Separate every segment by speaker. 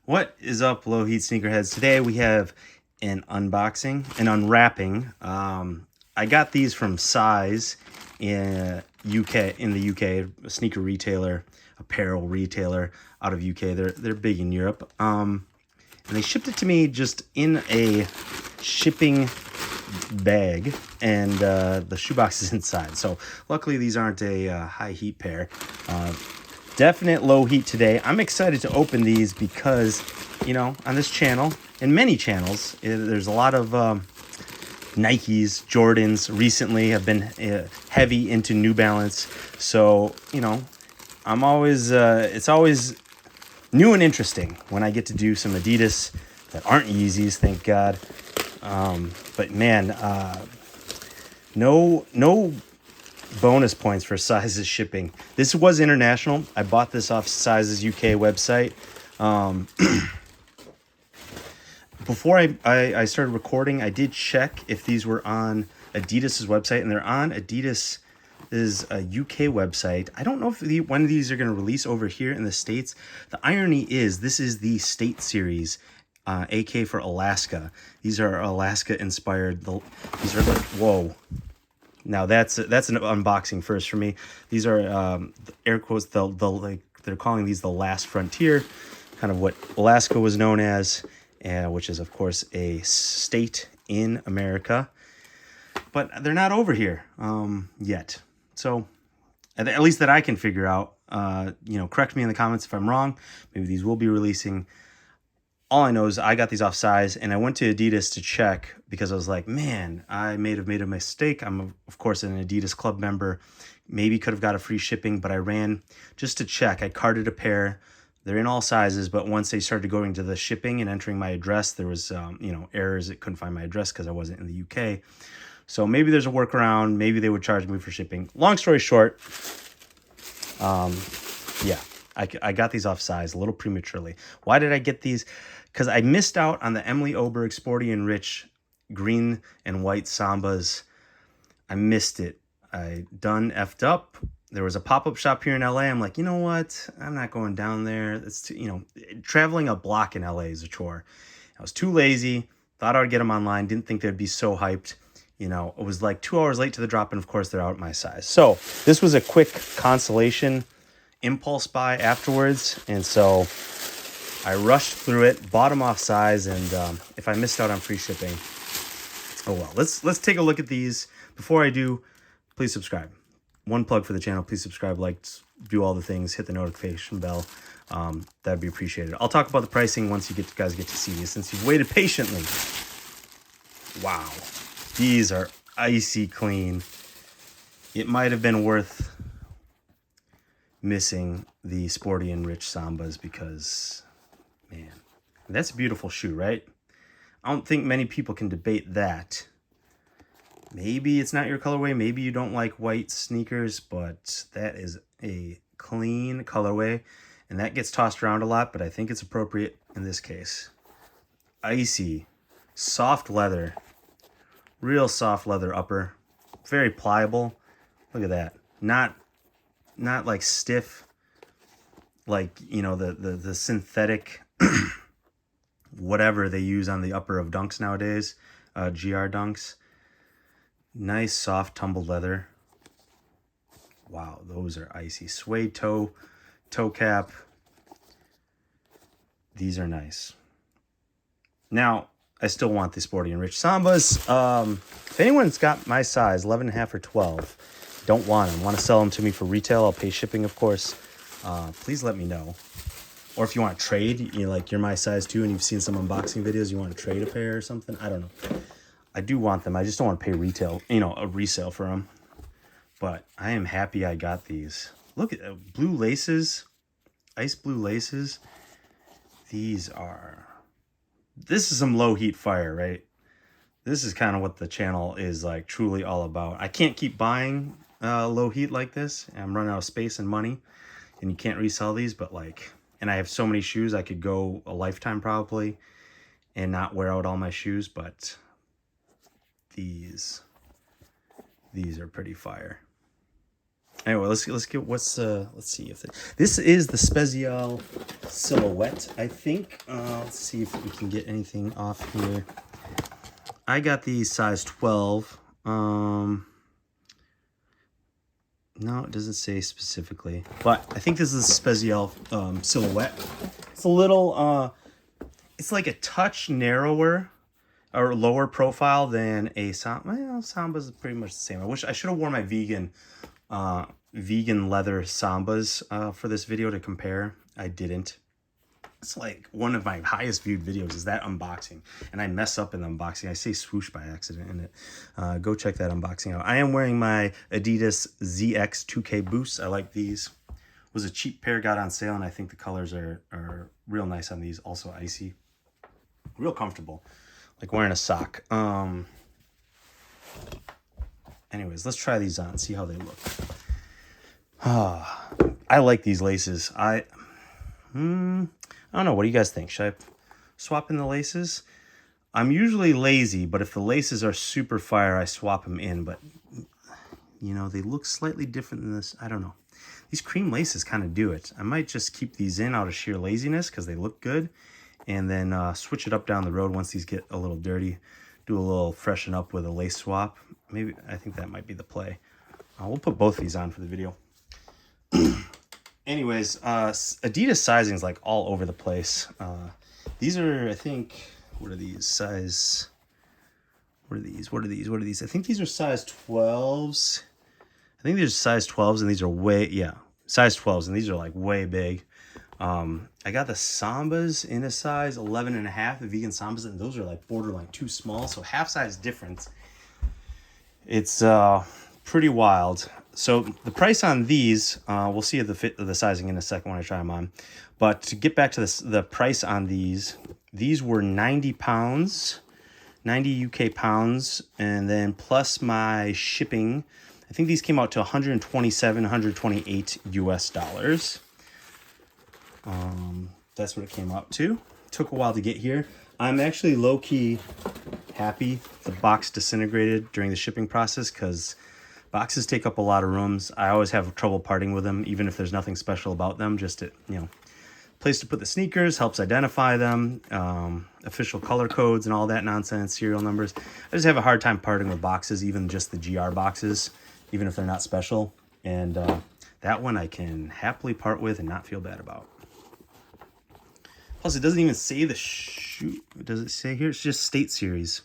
Speaker 1: What is up, Lowheat sneakerheads? Today we have an unboxing, an unwrapping. I got these from Size in the UK, a sneaker retailer, apparel retailer out of UK. They're big in Europe. And they shipped it to me just in a shipping bag, and the shoebox is inside. So luckily these aren't a high heat pair. Definite low heat today. I'm excited to open these because, you know, on this channel and many channels, there's a lot of Nikes, Jordans. Recently have been heavy into New Balance. So, you know, I'm always, it's always new and interesting when I get to do some Adidas that aren't Yeezys, thank God. But man, no bonus points for Size's shipping. This was international. I bought this off Size's UK website. Before I started recording, I did check if these were on Adidas's website, and they're on Adidas's UK website. I don't know if one of these are going to release over here in the States. The irony is this is the State Series, AK for Alaska. These are Alaska inspired. These are like, whoa. Now that's an unboxing first for me. These are air quotes. They're calling these the last frontier, kind of what Alaska was known as, which is of course a state in America. But they're not over here yet. So at least that I can figure out. You know, correct me in the comments if I'm wrong. Maybe these will be releasing. All I know is I got these off Size, and I went to Adidas to check because I was like, man, I may have made a mistake. I'm, of course, an Adidas club member. Maybe could have got a free shipping, but I ran just to check. I carded a pair. They're in all sizes, but once they started going to the shipping and entering my address, there was, you know, errors. It couldn't find my address because I wasn't in the UK. So maybe there's a workaround. Maybe they would charge me for shipping. Long story short, yeah, I got these off Size a little prematurely. Why did I get these? Because I missed out on the Emily Oberg Sporty and Rich green and white Sambas. I missed it. I done effed up. There was a pop-up shop here in LA. I'm like, you know what? I'm not going down there. It's too, you know, traveling a block in LA is a chore. I was too lazy. Thought I would get them online. Didn't think they'd be so hyped. You know, it was like 2 hours late to the drop, and of course they're out my size. So this was a quick consolation impulse buy afterwards, and so I rushed through it, bought them off Size, and if I missed out on free shipping, oh well. Let's take a look at these. Before I do, please subscribe. One plug for the channel: please subscribe, like, do all the things, hit the notification bell. That'd be appreciated. I'll talk about the pricing once you guys get to see these, since you've waited patiently. Wow, these are icy clean. It might have been worth missing the Sporty and Rich Sambas because, man, that's a beautiful shoe, right? I don't think many people can debate that. Maybe it's not your colorway. Maybe you don't like white sneakers, but that is a clean colorway, and that gets tossed around a lot, but I think it's appropriate in this case. Icy, soft leather, real soft leather upper, very pliable. Look at that. Not like stiff, like, you know, the synthetic whatever they use on the upper of Dunks nowadays, GR Dunks. Nice soft tumbled leather. Wow, those are icy. Suede toe cap. These are nice. Now, I still want the Sporty and Rich Sambas. If anyone's got my size, 11.5 or 12, don't want them, want to sell them to me for retail, I'll pay shipping, of course. Please let me know. Or if you want to trade, you know, like you're my size too, and you've seen some unboxing videos, you want to trade a pair or something, I don't know. I do want them. I just don't want to pay retail, you know, a resale for them. But I am happy I got these. Look at blue laces, ice blue laces. This is some low heat fire, right? This is kind of what the channel is like truly all about. I can't keep buying low heat like this. I'm running out of space and money, and you can't resell these, but like, and I have so many shoes, I could go a lifetime probably and not wear out all my shoes, but these are pretty fire. Anyway, let's get what's let's see if this is the Spezial silhouette. I think. Let's see if we can get anything off here. I got the size 12. No, it doesn't say specifically, but I think this is a Spezial silhouette. It's a little, it's like a touch narrower or lower profile than a Samba. Well, Samba's pretty much the same. I wish I should have worn my vegan leather Sambas for this video to compare. I didn't. It's like one of my highest viewed videos is that unboxing, and I mess up in the unboxing. I say swoosh by accident in it. Go check that unboxing out. I am wearing my Adidas ZX 2K boosts. I like these. It was a cheap pair, got on sale, and I think the colors are real nice on these. Also icy, real comfortable, like wearing a sock. Anyways, let's try these on, see how they look. I like these laces. I don't know. What do you guys think? Should I swap in the laces? I'm usually lazy, but if the laces are super fire, I swap them in. But, you know, they look slightly different than this. I don't know. These cream laces kind of do it. I might just keep these in out of sheer laziness because they look good. And then switch it up down the road once these get a little dirty. Do a little freshen up with a lace swap. Maybe, I think that might be the play. We'll put both these on for the video. Anyways, Adidas sizing is like all over the place. These are, I think, what are these? Size, what are these? What are these? What are these? I think these are size 12s. I think these are size 12s, and these are way, yeah, size 12s, and these are like way big. I got the Sambas in a size 11.5, the vegan Sambas, and those are like borderline too small, so half size difference. It's pretty wild. So the price on these, we'll see the sizing in a second when I try them on. But to get back to the price on these were 90 pounds, 90 UK pounds, and then plus my shipping, I think these came out to 127, 128 US dollars. That's what it came out to. Took a while to get here. I'm actually low-key happy the box disintegrated during the shipping process because boxes take up a lot of rooms. I always have trouble parting with them, even if there's nothing special about them. Just a, place to put the sneakers, helps identify them, official color codes and all that nonsense, serial numbers. I just have a hard time parting with boxes, even just the GR boxes, even if they're not special. And that one I can happily part with and not feel bad about. Plus, it doesn't even say the shoot. Does it say here? It's just State Series,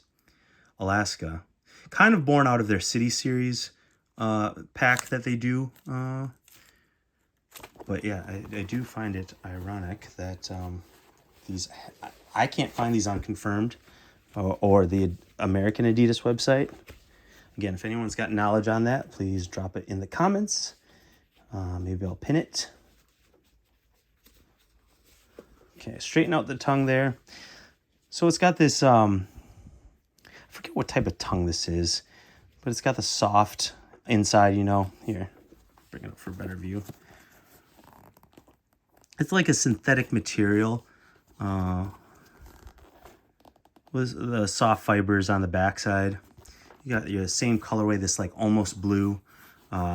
Speaker 1: Alaska. Kind of born out of their City Series pack that they do. But yeah, I do find it ironic that these... I can't find these on Confirmed or the American Adidas website. Again, if anyone's got knowledge on that, please drop it in the comments. Maybe I'll pin it. Okay, straighten out the tongue there. So it's got this, I forget what type of tongue this is, but it's got the soft inside, Here, bring it up for a better view. It's like a synthetic material with the soft fibers on the backside. You got your same colorway, this like almost blue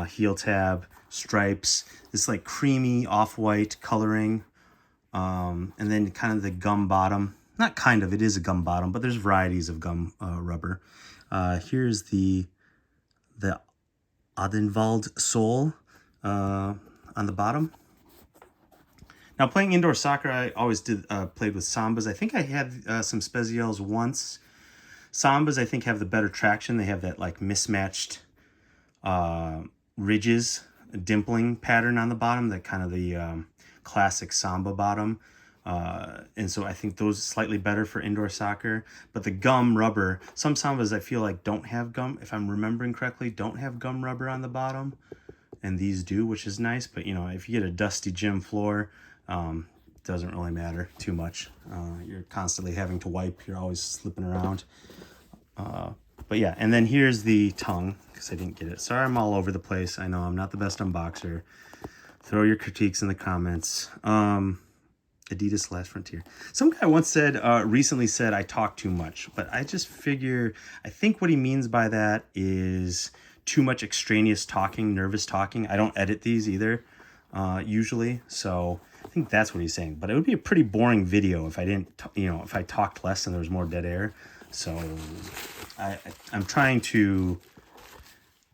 Speaker 1: heel tab, stripes, this like creamy off-white coloring. And then kind of the gum bottom. Not kind of, it is a gum bottom, but there's varieties of gum rubber. Here's the Odenwald sole on the bottom. Now, playing indoor soccer, I always played with Sambas. I think I had some Spezials once. Sambas, I think, have the better traction. They have that like mismatched ridges, dimpling pattern on the bottom, that kind of the classic Samba bottom. And so I think those are slightly better for indoor soccer. But the gum rubber, some Sambas I feel like don't have gum, if I'm remembering correctly, don't have gum rubber on the bottom. And these do, which is nice. But, if you get a dusty gym floor, doesn't really matter too much. You're constantly having to wipe. You're always slipping around. But yeah, and then here's the tongue, because I didn't get it. Sorry, I'm all over the place. I know I'm not the best unboxer. Throw your critiques in the comments. Adidas Last Frontier. Some guy once recently said I talk too much, but I just figure, I think what he means by that is too much extraneous talking, nervous talking. I don't edit these either, usually. So I think that's what he's saying. But it would be a pretty boring video if I didn't, if I talked less and there was more dead air. So I'm trying to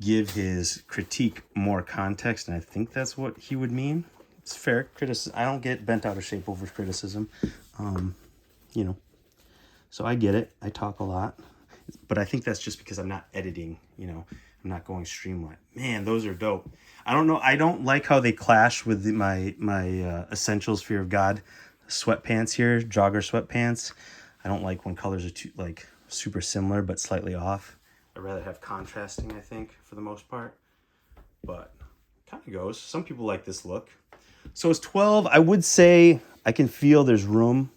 Speaker 1: give his critique more context, and I think that's what he would mean. It's fair criticism. I don't get bent out of shape over criticism, so I get it. I talk a lot, but I think that's just because I'm not editing, I'm not going streamline. Man, those are dope. I don't know. I don't like how they clash with my Essentials Fear of God sweatpants here, jogger sweatpants. I don't like when colors are too super similar but slightly off. I'd rather have contrasting, I think, for the most part. But kind of goes. Some people like this look. So it's 12. I would say I can feel there's room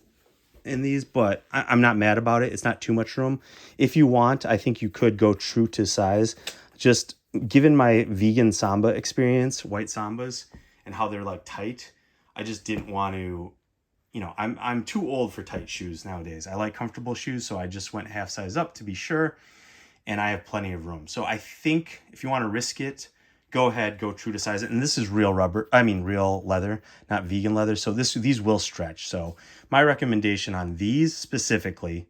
Speaker 1: in these, but I'm not mad about it. It's not too much room. If you want, I think you could go true to size. Just given my vegan Samba experience, white Sambas, and how they're like tight, I just didn't want to, I'm too old for tight shoes nowadays. I like comfortable shoes, so I just went half size up to be sure, and I have plenty of room. So I think if you want to risk it, go ahead, go true to size. And this is real leather, not vegan leather. So these will stretch. So my recommendation on these specifically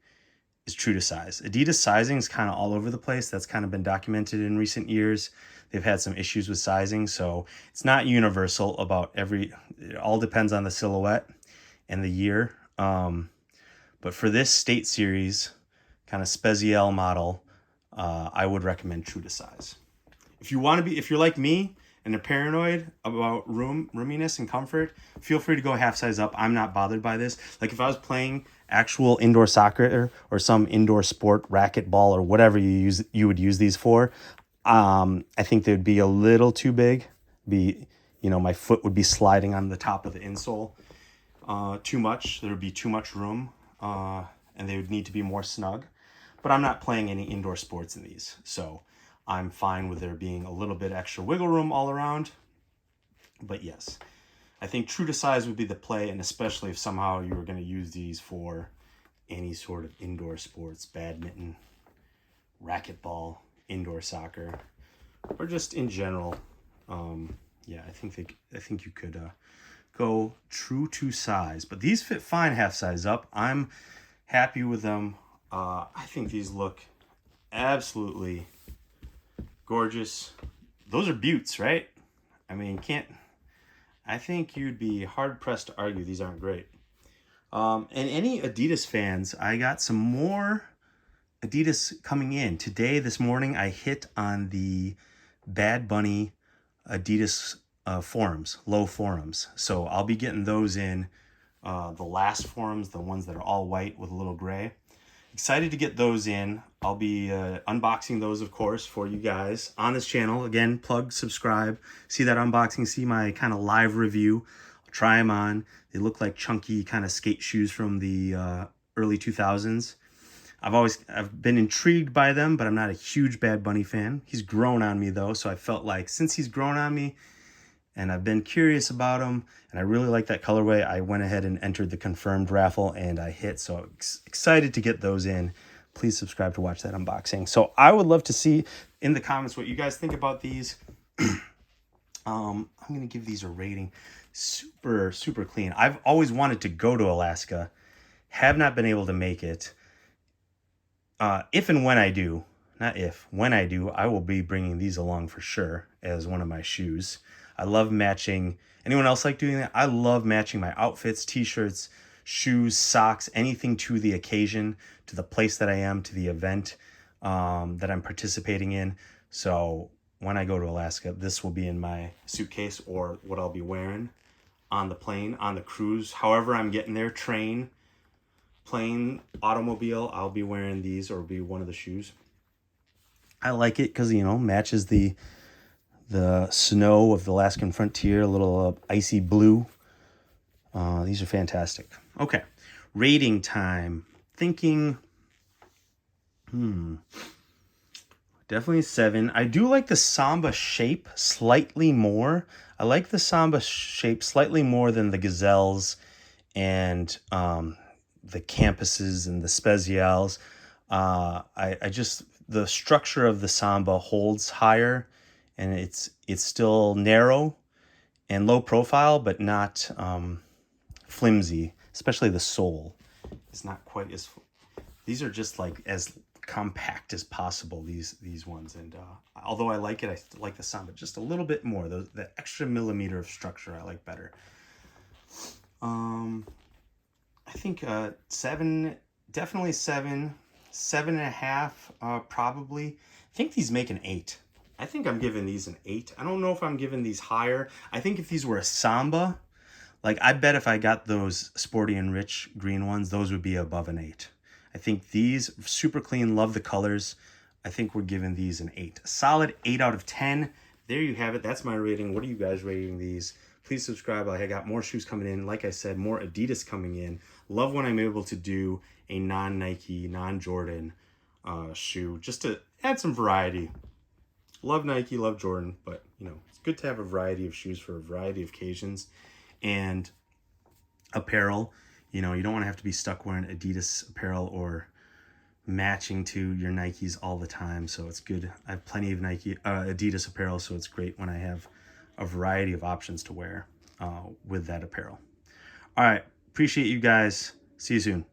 Speaker 1: is true to size. Adidas sizing is kind of all over the place. That's kind of been documented in recent years. They've had some issues with sizing. So it's not universal about it all depends on the silhouette and the year. But for this State Series kind of spezial model, I would recommend true to size. If you're like me and are paranoid about roominess and comfort, feel free to go half size up. I'm not bothered by this. Like if I was playing actual indoor soccer or some indoor sport, racquetball or whatever you would use these for, I think they would be a little too big. My foot would be sliding on the top of the insole too much. There would be too much room, and they would need to be more snug. But I'm not playing any indoor sports in these, so I'm fine with there being a little bit extra wiggle room all around. But yes, I think true to size would be the play, and especially if somehow you were going to use these for any sort of indoor sports, badminton, racquetball, indoor soccer, or just in general. I think you could go true to size. But these fit fine half size up. I'm happy with them. I think these look absolutely gorgeous. Those are buttes, right? I mean, I think you'd be hard pressed to argue these aren't great. And any Adidas fans, I got some more Adidas coming in. This morning, I hit on the Bad Bunny Adidas forums, low forums. So I'll be getting those in, the last forums, the ones that are all white with a little gray. Excited to get those in. I'll be unboxing those, of course, for you guys on this channel. Again, plug, subscribe, see that unboxing, see my kind of live review. I'll try them on. They look like chunky kind of skate shoes from the early 2000s. I've been intrigued by them, but I'm not a huge Bad Bunny fan. He's grown on me, though, so I felt like since he's grown on me, and I've been curious about them, and I really like that colorway, I went ahead and entered the confirmed raffle, and I hit. So excited to get those in. Please subscribe to watch that unboxing. So I would love to see in the comments what you guys think about these. I'm going to give these a rating. Super, super clean. I've always wanted to go to Alaska. Have not been able to make it. If and when I do, when I do, I will be bringing these along for sure as one of my shoes. I love matching. Anyone else like doing that? I love matching my outfits, t-shirts, shoes, socks, anything to the occasion, to the place that I am, to the event that I'm participating in. So when I go to Alaska, this will be in my suitcase or what I'll be wearing on the plane, on the cruise, however I'm getting there, train, plane, automobile, I'll be wearing these or be one of the shoes. I like it because, matches the snow of the Alaskan frontier, a little icy blue. These are fantastic. Okay, rating time. Thinking, definitely 7. I do like the Samba shape slightly more. I like the Samba shape slightly more than the Gazelles and the Campuses and the Spezials. the structure of the Samba holds higher, and it's still narrow and low profile, but not flimsy. Especially the sole is not quite as. These are just like as compact as possible. These ones, and although I like it, I like the Samba just a little bit more. The extra millimeter of structure I like better. I think 7, definitely 7, 7.5, probably. I think these make an 8. I think I'm giving these an 8. I don't know if I'm giving these higher. I think if these were a Samba, like I bet if I got those Sporty and Rich green ones, those would be above an 8. I think these, super clean, love the colors. I think we're giving these an 8. A solid 8 out of 10. There you have it. That's my rating. What are you guys rating these? Please subscribe. I got more shoes coming in. Like I said, more Adidas coming in. Love when I'm able to do a non-Nike, non-Jordan shoe, just to add some variety. Love Nike, love Jordan, but you know, it's good to have a variety of shoes for a variety of occasions. And apparel, you know, you don't want to have to be stuck wearing Adidas apparel or matching to your Nikes all the time. So it's good. I have plenty of Adidas apparel, so it's great when I have a variety of options to wear with that apparel. All right. Appreciate you guys. See you soon.